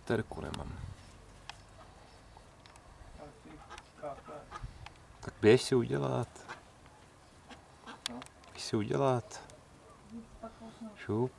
baterku nemám. Tak běž si udělat. Běž si udělat. Šup.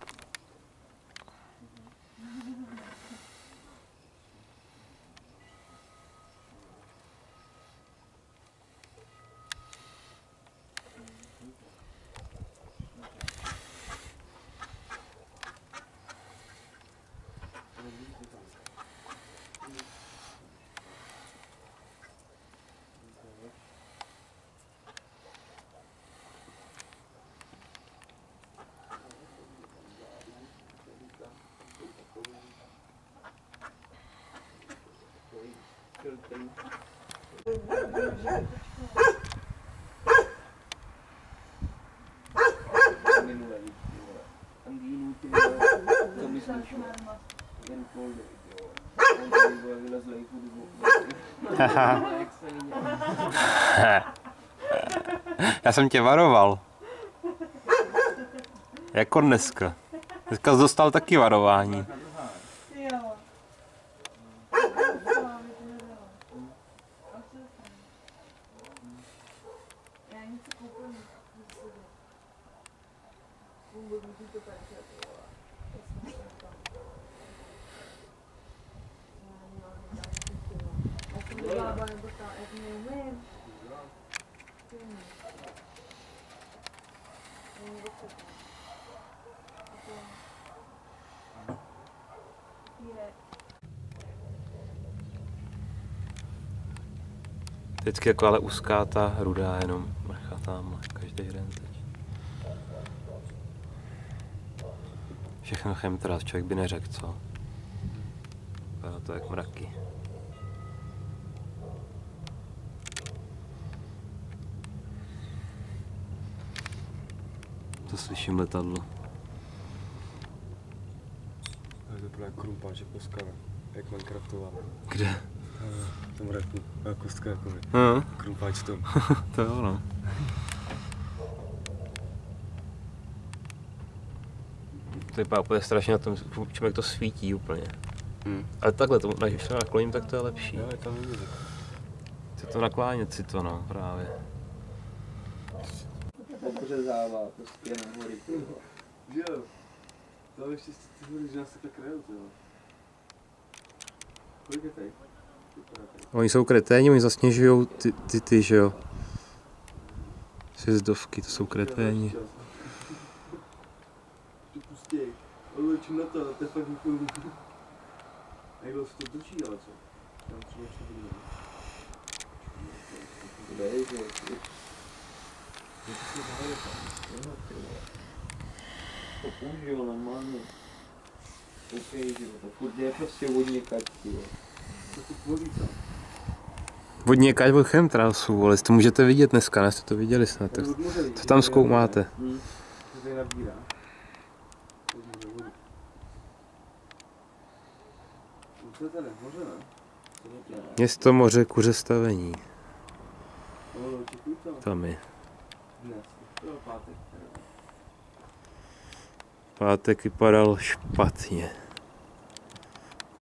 Já jsem tě varoval. Jako dneska. Dneska jsi dostal taky varování. Vždycky jako ale úzká ta rudá jenom mrcha tamhle, každý den teď. Všechno chemtrails, člověk by neřekl, co? Vypadá to jak mraky. To slyším letadlo. To vypadá jak krumpáček poskala, jak Minecraftová. Kde? V tom raku, a kostka jako krumpáč v tom. To jo, no. To vypadá úplně strašně na tom, čím jak to svítí úplně. Ale takhle, když to nakloním, tak to je lepší. Jo, je tam vidět. Chce to naklánět si to, no, právě. Obřezává prostě na hory. Že jo? To ještě ty hory, že nás takhle krajou, to jo. Kolik je tady? Oni jsou kreténi, oni zasněžujou ty, že jo. Sjezdovky, to jsou kreténi. Ty pustěj. Ale čím na to je fakt výkonný. Jak dlouho se to točí, ale co? Tam třeba bude. Dej, že to použil normálně. OK, že to furt je prostě vodní kať, jo. To tu ploví tam. Vodní kať od chemtrailsů, ale to můžete vidět dneska, ne? Jste to viděli snad, tak to tam zkoumáte. To tady nabírá. To je tady moře, ne? Město, moře, kuře, stavení. Tam je. Pátek vypadal špatně.